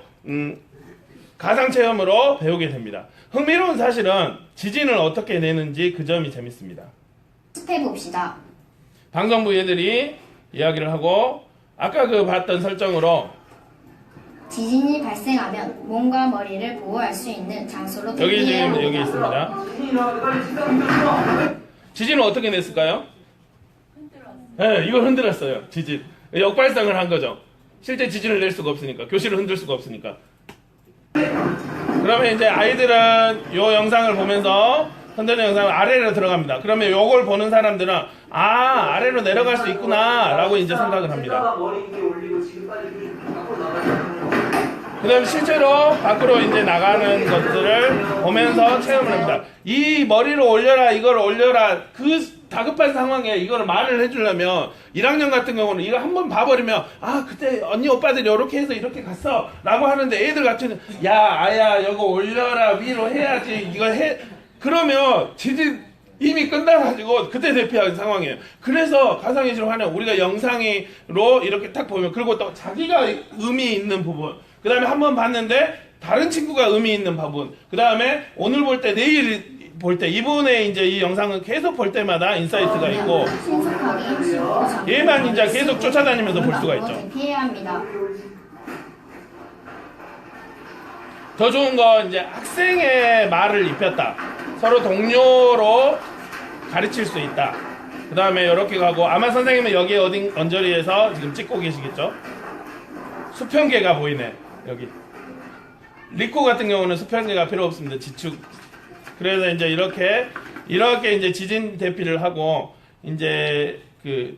가상체험으로 배우게 됩니다. 흥미로운 사실은 지진을 어떻게 내는지 그 점이 재밌습니다. 해봅시다. 방송부 애들이 이야기를 하고 아까 봤던 설정으로 지진이 발생하면 몸과 머리를 보호할 수 있는 장소로 여기 대피해야 지금 합니다. 여기 있습니다. 지진을 어떻게 냈을까요? 네, 이걸 흔들었어요. 지진. 역발상을 한 거죠. 실제 지진을 낼 수가 없으니까, 교실을 흔들 수가 없으니까. 그러면 이제 아이들은 요 영상을 보면서 흔드는 영상은 아래로 들어갑니다. 그러면 요걸 보는 사람들은 아래로 내려갈 수 있구나 라고 이제 생각을 합니다. 그 다음에 실제로 밖으로 이제 나가는 것들을 보면서 체험을 합니다. 이 머리를 올려라, 이걸 올려라, 다급한 상황에 이거를 말을 해주려면 1학년 같은 경우는 이거 한번 봐버리면 그때 언니 오빠들이 이렇게 해서 이렇게 갔어 라고 하는데, 애들 같은 아야 이거 올려라, 위로 해야지, 이거 해, 그러면 지진 이미 끝나가지고 그때 대피하는 상황이에요. 그래서 가상현실을 하는 우리가 영상으로 이렇게 딱 보면, 그리고 또 자기가 의미 있는 부분, 그 다음에 한번 봤는데 다른 친구가 의미 있는 부분, 그 다음에 오늘 볼 때 내일 볼 때, 이분의 이제 이 영상은 계속 볼 때마다 인사이트가 있고 신속하게 쉬고 얘만 이제 계속 쫓아다니면서 볼 수가 있죠. 대피해야 합니다. 더 좋은 건 이제 학생의 말을 입혔다. 서로 동료로 가르칠 수 있다. 그 다음에 이렇게 가고, 아마 선생님은 여기 언저리에서 지금 찍고 계시겠죠? 수평계가 보이네. 여기 리코 같은 경우는 수평계가 필요 없습니다. 지축. 그래서 이제 이렇게 이제 지진 대피를 하고, 이제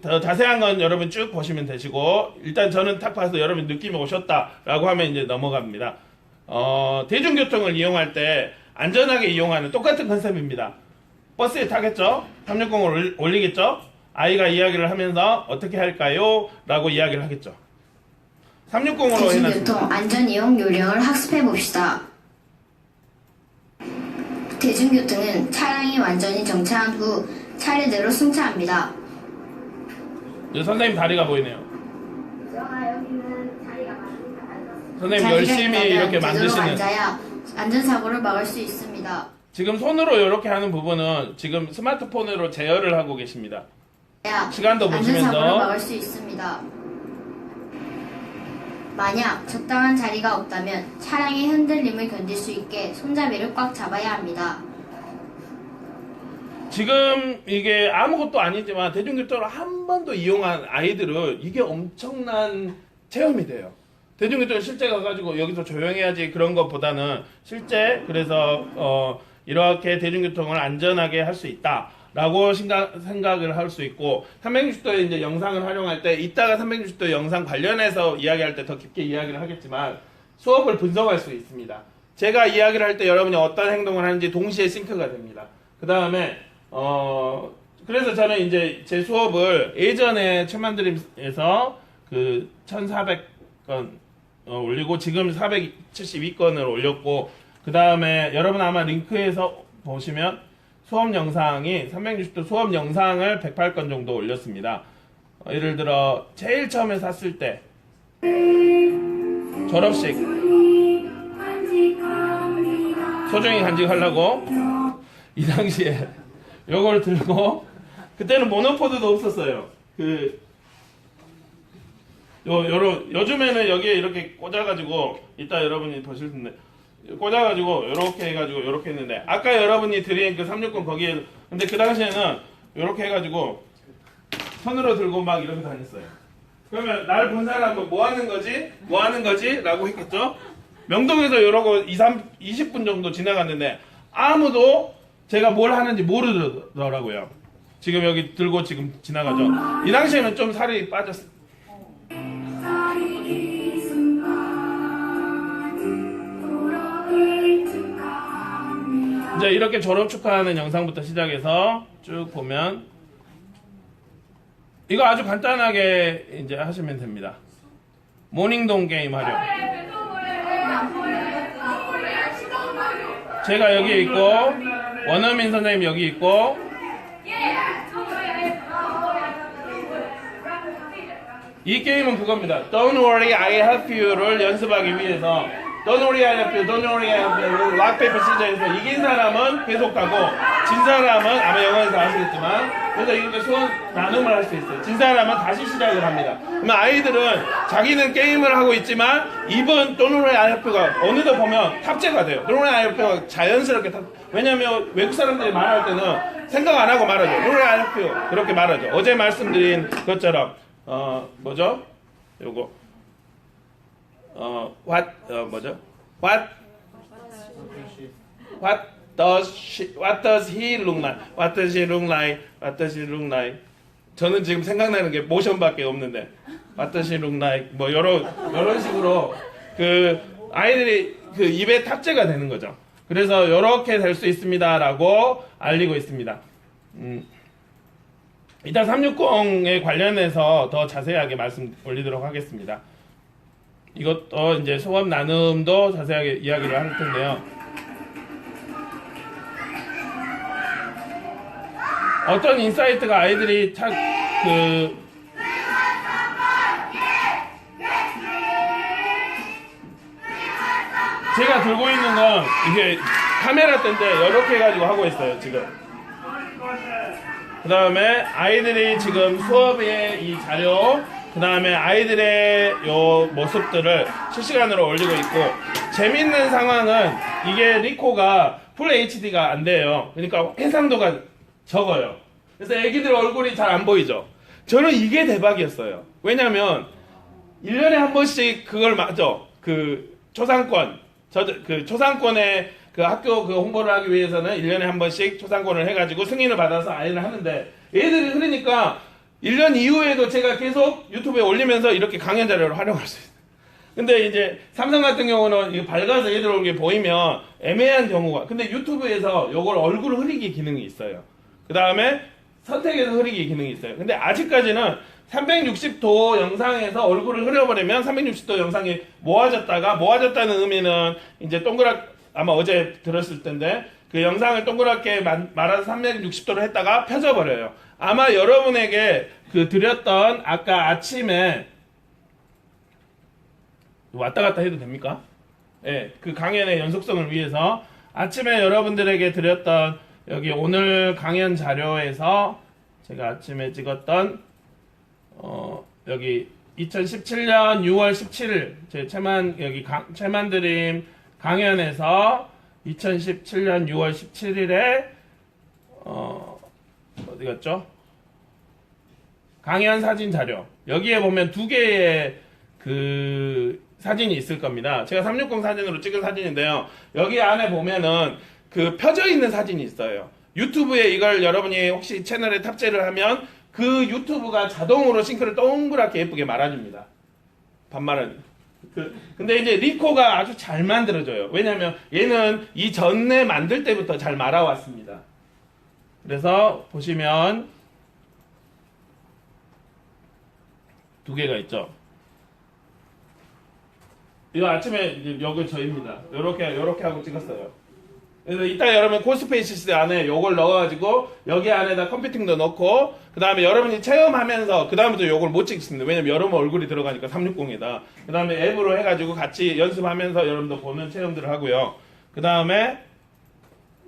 더 자세한 건 여러분 쭉 보시면 되시고, 일단 저는 딱 봐서 여러분 느낌이 오셨다라고 하면 이제 넘어갑니다. 대중교통을 이용할 때 안전하게 이용하는 똑같은 컨셉입니다. 버스에 타겠죠? 360을 올리겠죠? 아이가 이야기를 하면서 어떻게 할까요? 라고 이야기를 하겠죠. 360으로 해놨습니다. 대중교통 안전이용 요령을 학습해봅시다. 대중교통은 차량이 완전히 정차한 후 차례대로 승차합니다. 선생님 다리가 보이네요. 여기는 자리가 많으니까 앉았어. 선생님 자리가 열심히 있다면 이렇게 제대로 만드시는. 앉아야 안전사고를 막을 수 있습니다. 지금 손으로 이렇게 하는 부분은 지금 스마트폰으로 제어를 하고 계십니다. 시간도 보시면서. 안전사고를 막을 수 있습니다. 만약 적당한 자리가 없다면 차량의 흔들림을 견딜 수 있게 손잡이를 꽉 잡아야 합니다. 지금 이게 아무것도 아니지만 대중교통을 한 번도 이용한 아이들은 이게 엄청난 체험이 돼요. 대중교통 실제 가가지고 여기서 조용해야지 그런 것보다는 실제 그래서 이렇게 대중교통을 안전하게 할 수 있다라고 생각을 할 수 있고 360도의 이제 영상을 활용할 때 이따가 360도 영상 관련해서 이야기할 때 더 깊게 이야기를 하겠지만 수업을 분석할 수 있습니다. 제가 이야기를 할 때 여러분이 어떤 행동을 하는지 동시에 싱크가 됩니다. 그 다음에 그래서 저는 이제 제 수업을 예전에 천만드림에서 그 1400건 올리고 지금 472건을 올렸고 그 다음에 여러분 아마 링크에서 보시면 수업 영상이 360도 수업 영상을 108건 정도 올렸습니다. 예를 들어 제일 처음에 샀을 때 졸업식 소중히 간직하려고 이 당시에 요걸 들고 그때는 모노포드도 없었어요. 요즘에는 여기에 이렇게 꽂아가지고 이따 여러분이 보실 텐데 꽂아가지고 요렇게 해가지고 요렇게 했는데 아까 여러분이 드린 그 360 거기에 근데 그 당시에는 요렇게 해가지고 손으로 들고 막 이렇게 다녔어요. 그러면 날 본 사람은 뭐 하는 거지? 뭐 하는 거지? 라고 했겠죠? 명동에서 이러고 20분 정도 지나갔는데 아무도 제가 뭘 하는지 모르더라고요. 지금 여기 들고 지금 지나가죠. 이 당시에는 좀 살이 빠졌어요. 이제 이렇게 졸업 축하하는 영상부터 시작해서 쭉 보면 이거 아주 간단하게 이제 하시면 됩니다. 모닝동 게임 하려. 제가 여기 있고 원어민 선생님 여기 있고 이 게임은 그겁니다. Don't worry, I help you를 연습하기 위해서 Don't worry, I help you, don't worry, I help you 락, 페이퍼, 시저에서 이긴 사람은 계속 가고 진 사람은 아마 영어에서 아시겠지만 그래서 이렇게 소원 나눔을 할 수 있어요. 진 사람은 다시 시작을 합니다. 그러면 아이들은 자기는 게임을 하고 있지만 이번 Don't worry, I help you가 어느덧 보면 탑재가 돼요. Don't worry, I help you가 자연스럽게 왜냐면 외국 사람들이 말할 때는 생각 안 하고 말하죠. Don't worry, I help you 그렇게 말하죠. 어제 말씀드린 것처럼 뭐죠? 요거 what does he look like? What does he look like? What does he look like? 저는 지금 생각나는 게 모션밖에 없는데 What does he look like? 뭐 이런 식으로 그 아이들이 그 입에 탑재가 되는 거죠. 그래서 이렇게 될 수 있습니다라고 알리고 있습니다. 이따 360에 관련해서 더 자세하게 말씀 올리도록 하겠습니다. 이것도 이제 수업 나눔도 자세하게 이야기를 할 텐데요. 어떤 인사이트가 아이들이 제가 들고 있는 건 이게 카메라 때인데 이렇게 해가지고 하고 있어요 지금. 그 다음에 아이들이 지금 수업의 이 자료 그 다음에 아이들의 요 모습들을 실시간으로 올리고 있고 재밌는 상황은 이게 리코가 풀 HD가 안 돼요. 그러니까 해상도가 적어요. 그래서 애기들 얼굴이 잘 안 보이죠. 저는 이게 대박이었어요. 왜냐면 1년에 한 번씩 그걸 그 초상권 초상권에 그 학교 그 홍보를 하기 위해서는 1년에 한 번씩 초상권을 해가지고 승인을 받아서 아이를 하는데 애들이 흐르니까 1년 이후에도 제가 계속 유튜브에 올리면서 이렇게 강연 자료를 활용할 수 있어요. 근데 이제 삼성 같은 경우는 이거 밝아서 애들 얼굴이 보이면 애매한 경우가 근데 유튜브에서 요걸 얼굴 흐리기 기능이 있어요. 그 다음에 선택해서 흐리기 기능이 있어요. 근데 아직까지는 360도 영상에서 얼굴을 흐려버리면 360도 영상이 모아졌다는 의미는 이제 아마 어제 들었을 텐데 그 영상을 동그랗게 말아서 360도로 했다가 펴져버려요. 아마 여러분에게 그 드렸던 아까 아침에 왔다 갔다 해도 됩니까? 예, 그 강연의 연속성을 위해서 아침에 여러분들에게 드렸던 여기 오늘 강연 자료에서 제가 아침에 찍었던 여기 2017년 6월 17일 제 채만 드림 강연에서 2017년 6월 17일에 어디 갔죠? 강연 사진 자료. 여기에 보면 두 개의 그 사진이 있을 겁니다. 제가 360 사진으로 찍은 사진인데요. 여기 안에 보면은 그 펴져 있는 사진이 있어요. 유튜브에 이걸 여러분이 혹시 채널에 탑재를 하면 그 유튜브가 자동으로 싱크를 동그랗게 예쁘게 말아줍니다. 반말은. 근데 이제 리코가 아주 잘 만들어져요. 왜냐면 얘는 이 전에 만들 때부터 잘 말아왔습니다. 그래서 보시면 두 개가 있죠. 이거 아침에 여기 저입니다. 요렇게 하고 찍었어요. 그래서 이따 여러분 코스페이시스 안에 요걸 넣어가지고 여기 안에다 컴퓨팅도 넣고 그 다음에 여러분이 체험하면서 그 다음부터 요걸 못 찍습니다. 왜냐면 여러분 얼굴이 들어가니까 360이다. 그 다음에 앱으로 해가지고 같이 연습하면서 여러분도 보는 체험들을 하고요. 그 다음에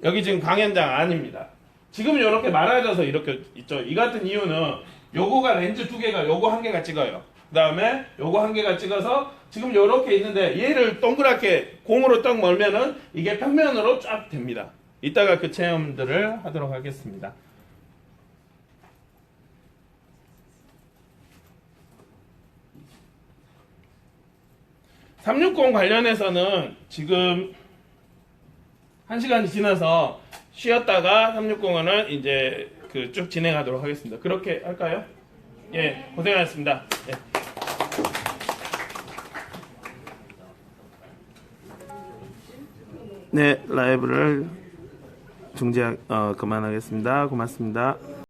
여기 지금 강연장 안입니다. 지금 요렇게 말아져서 이렇게 있죠. 이 같은 이유는 요거가 렌즈 두 개가 요거 한 개가 찍어요. 그 다음에 요거 한 개가 찍어서 지금 요렇게 있는데 얘를 동그랗게 공으로 딱 멀면은 이게 평면으로 쫙 됩니다. 이따가 그 체험들을 하도록 하겠습니다. (360) 관련해서는 지금 1시간이 지나서 쉬었다가 360은 이제 그 쭉 진행하도록 하겠습니다. 그렇게 할까요? 예, 고생하셨습니다. 예. 네, 라이브를 그만하겠습니다. 고맙습니다.